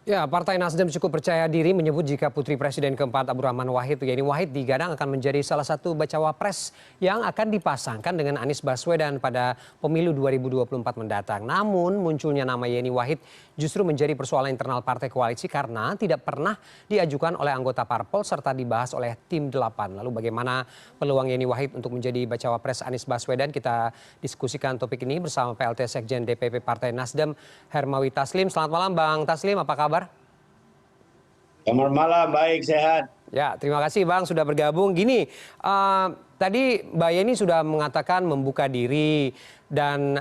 Ya, Partai Nasdem cukup percaya diri menyebut jika Putri Presiden keempat Abdurrahman Wahid, Yeni Wahid, digadang akan menjadi salah satu bacawa pres yang akan dipasangkan dengan Anies Baswedan pada pemilu 2024 mendatang. Namun munculnya nama Yeni Wahid justru menjadi persoalan internal partai koalisi karena tidak pernah diajukan oleh anggota parpol serta dibahas oleh tim 8. Lalu bagaimana peluang Yeni Wahid untuk menjadi bacawa pres Anies Baswedan? Kita diskusikan topik ini bersama PLT Sekjen DPP Partai Nasdem, Hermawi Taslim. Selamat malam Bang Taslim, apa kabar? Selamat malam, baik, sehat. Ya, terima kasih Bang sudah bergabung. Gini, tadi Mbak Yeni sudah mengatakan membuka diri dan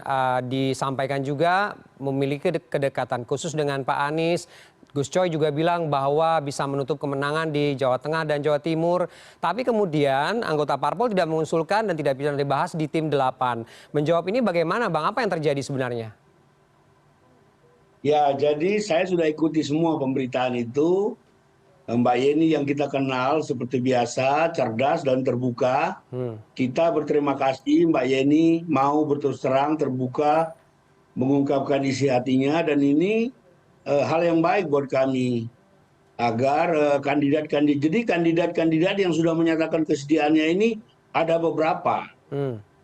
disampaikan juga memiliki kedekatan khusus dengan Pak Anies. Gus Coy juga bilang bahwa bisa menutup kemenangan di Jawa Tengah dan Jawa Timur. Tapi kemudian anggota parpol tidak mengusulkan dan tidak bisa dibahas di tim 8. Menjawab ini bagaimana Bang? Apa yang terjadi sebenarnya? Ya, jadi saya sudah ikuti semua pemberitaan itu. Mbak Yeni yang kita kenal seperti biasa, cerdas dan terbuka. Kita berterima kasih Mbak Yeni mau berterus terang, terbuka, mengungkapkan isi hatinya. Dan ini hal yang baik buat kami. Agar kandidat-kandidat yang sudah menyatakan kesediaannya ini ada beberapa.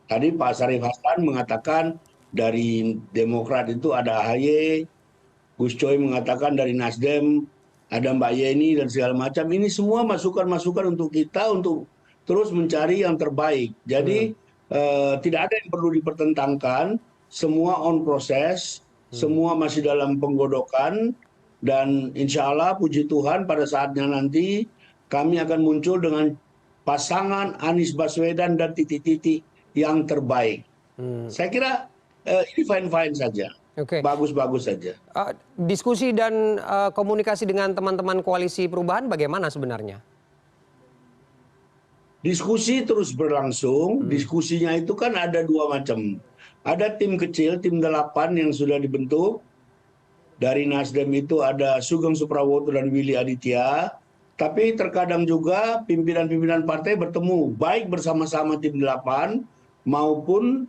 Tadi Pak Sarif Hasan mengatakan dari Demokrat itu ada AHY, Gus Coy mengatakan dari Nasdem ada Mbak Yeni dan segala macam. Ini semua masukan-masukan untuk kita untuk terus mencari yang terbaik. Jadi tidak ada yang perlu dipertentangkan, semua on proses, semua masih dalam penggodokan, dan insya Allah puji Tuhan pada saatnya nanti kami akan muncul dengan pasangan Anies Baswedan dan titik-titik yang terbaik. Saya kira ini fine-fine saja. Oke. Bagus-bagus saja. Diskusi dan komunikasi dengan teman-teman koalisi perubahan bagaimana sebenarnya? Diskusi terus berlangsung. Diskusinya itu kan ada dua macam. Ada tim kecil, tim 8 yang sudah dibentuk. Dari Nasdem itu ada Sugeng Suprawoto dan Willy Aditya. Tapi terkadang juga pimpinan-pimpinan partai bertemu, baik bersama-sama tim 8 maupun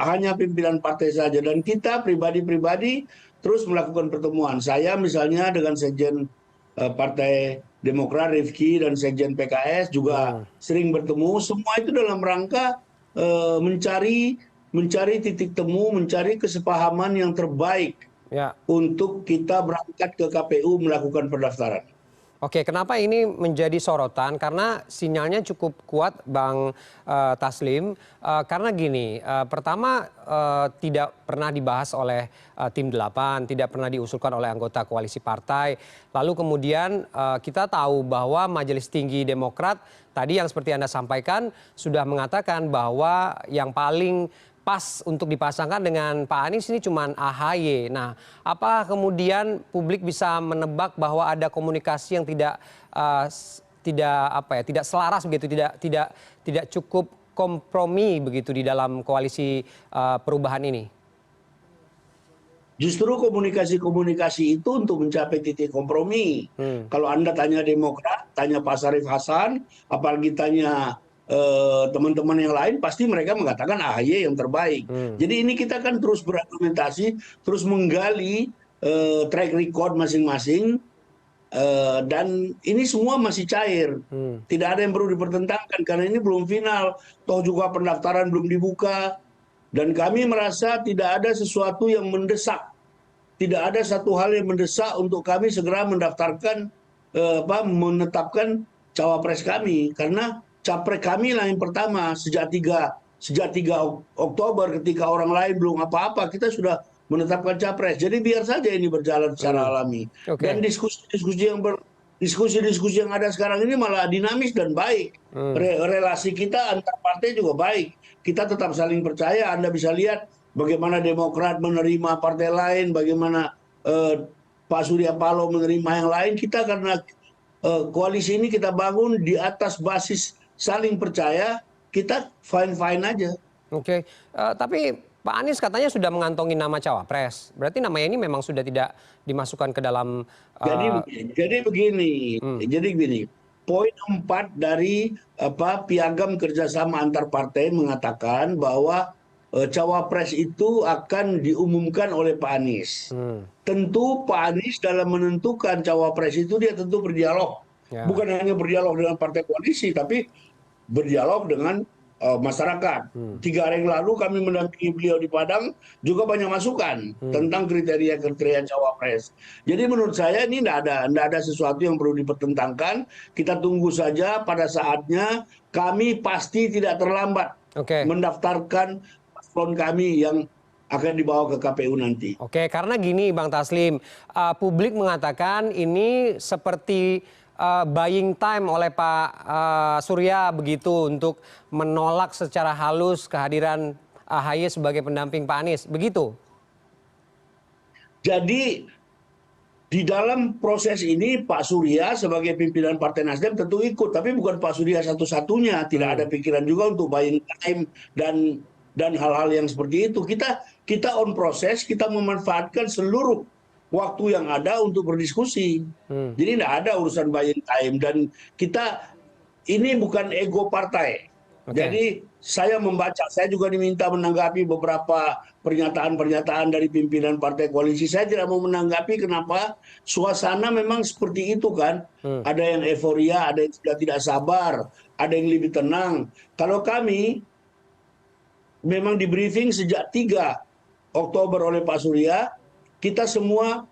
hanya pimpinan partai saja. Dan kita pribadi-pribadi terus melakukan pertemuan. Saya misalnya dengan Sekjen Partai Demokrat Rifki dan Sekjen PKS juga sering bertemu. Semua itu dalam rangka mencari titik temu, mencari kesepahaman yang terbaik untuk kita berangkat ke KPU melakukan pendaftaran. Oke, kenapa ini menjadi sorotan? Karena sinyalnya cukup kuat, Bang Taslim. Karena gini, pertama tidak pernah dibahas oleh tim 8, tidak pernah diusulkan oleh anggota koalisi partai. Lalu kemudian kita tahu bahwa Majelis Tinggi Demokrat tadi yang seperti Anda sampaikan sudah mengatakan bahwa yang paling pas untuk dipasangkan dengan Pak Anies ini cuma AHY. Nah, apa kemudian publik bisa menebak bahwa ada komunikasi yang tidak selaras begitu, tidak cukup kompromi begitu di dalam koalisi perubahan ini? Justru komunikasi-komunikasi itu untuk mencapai titik kompromi. Kalau Anda tanya Demokrat, tanya Pak Sarif Hasan, apalagi tanya teman-teman yang lain, pasti mereka mengatakan AHY yang terbaik. Jadi ini kita kan terus berargumentasi, terus menggali track record masing-masing, dan ini semua masih cair. Tidak ada yang perlu dipertentangkan karena ini belum final. Toh juga pendaftaran belum dibuka. Dan kami merasa tidak ada sesuatu yang mendesak. Tidak ada satu hal yang mendesak untuk kami segera mendaftarkan, menetapkan cawapres kami. Karena capres kami lah yang pertama sejak 3 Oktober ketika orang lain belum apa-apa, kita sudah menetapkan capres. Jadi biar saja ini berjalan secara alami. Dan diskusi-diskusi yang ada sekarang ini malah dinamis dan baik. Relasi kita antar partai juga baik. Kita tetap saling percaya. Anda bisa lihat bagaimana Demokrat menerima partai lain, bagaimana Pak Surya Paloh menerima yang lain. Kita karena koalisi ini kita bangun di atas basis saling percaya, kita fine-fine aja. Oke, tapi Pak Anies katanya sudah mengantongi nama cawapres. Berarti namanya ini memang sudah tidak dimasukkan ke dalam... Jadi begini, poin 4 dari piagam kerjasama antar partai mengatakan bahwa cawapres itu akan diumumkan oleh Pak Anies. Tentu Pak Anies dalam menentukan cawapres itu dia tentu berdialog. Ya. Bukan hanya berdialog dengan partai koalisi, tapi berdialog dengan masyarakat. 3 hari yang lalu kami mendampingi beliau di Padang juga banyak masukan tentang kriteria-kriteria cawapres. Jadi menurut saya ini tidak ada sesuatu yang perlu dipertentangkan. Kita tunggu saja pada saatnya. Kami pasti tidak terlambat Oke. mendaftarkan paslon kami yang akan dibawa ke KPU nanti. Oke, karena gini Bang Taslim, publik mengatakan ini seperti buying time oleh Pak Surya begitu untuk menolak secara halus kehadiran AHY sebagai pendamping Pak Anies, begitu? Jadi di dalam proses ini Pak Surya sebagai pimpinan Partai Nasdem tentu ikut, tapi bukan Pak Surya satu-satunya. Tidak ada pikiran juga untuk buying time dan hal-hal yang seperti itu. Kita on proses, kita memanfaatkan seluruh waktu yang ada untuk berdiskusi. Jadi tidak ada urusan buying time, dan kita ini bukan ego partai. Jadi saya membaca, saya juga diminta menanggapi beberapa pernyataan-pernyataan dari pimpinan partai koalisi. Saya tidak mau menanggapi kenapa suasana memang seperti itu kan. Ada yang euforia, ada yang sudah tidak sabar, ada yang lebih tenang. Kalau kami memang di briefing sejak 3 Oktober oleh Pak Surya, kita semua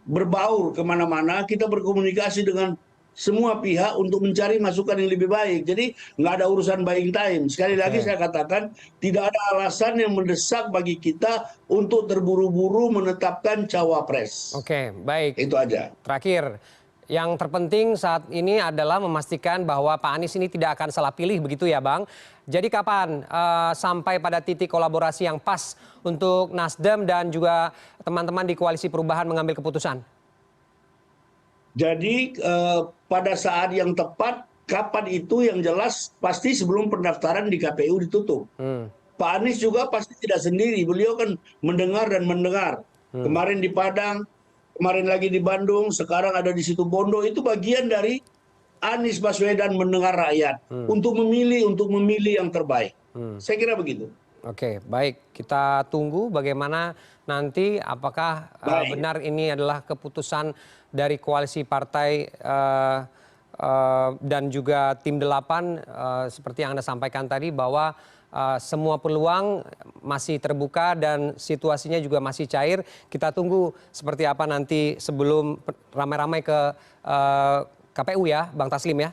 berbaur kemana-mana, kita berkomunikasi dengan semua pihak untuk mencari masukan yang lebih baik. Jadi nggak ada urusan buying time. Sekali lagi saya katakan, tidak ada alasan yang mendesak bagi kita untuk terburu-buru menetapkan cawapres. Oke, baik. Itu aja. Terakhir, yang terpenting saat ini adalah memastikan bahwa Pak Anies ini tidak akan salah pilih, begitu ya Bang? Jadi kapan sampai pada titik kolaborasi yang pas untuk Nasdem dan juga teman-teman di Koalisi Perubahan mengambil keputusan? Jadi pada saat yang tepat, kapan itu yang jelas pasti sebelum pendaftaran di KPU ditutup. Pak Anies juga pasti tidak sendiri, beliau kan mendengar dan mendengar. Kemarin di Padang, kemarin lagi di Bandung, sekarang ada di Situbondo, itu bagian dari Anies Baswedan mendengar rakyat untuk memilih yang terbaik. Saya kira begitu. Oke, baik. Kita tunggu bagaimana nanti apakah benar ini adalah keputusan dari koalisi partai dan juga tim 8 seperti yang Anda sampaikan tadi bahwa semua peluang masih terbuka dan situasinya juga masih cair. Kita tunggu seperti apa nanti sebelum ramai-ramai ke KPU ya, Bang Taslim ya.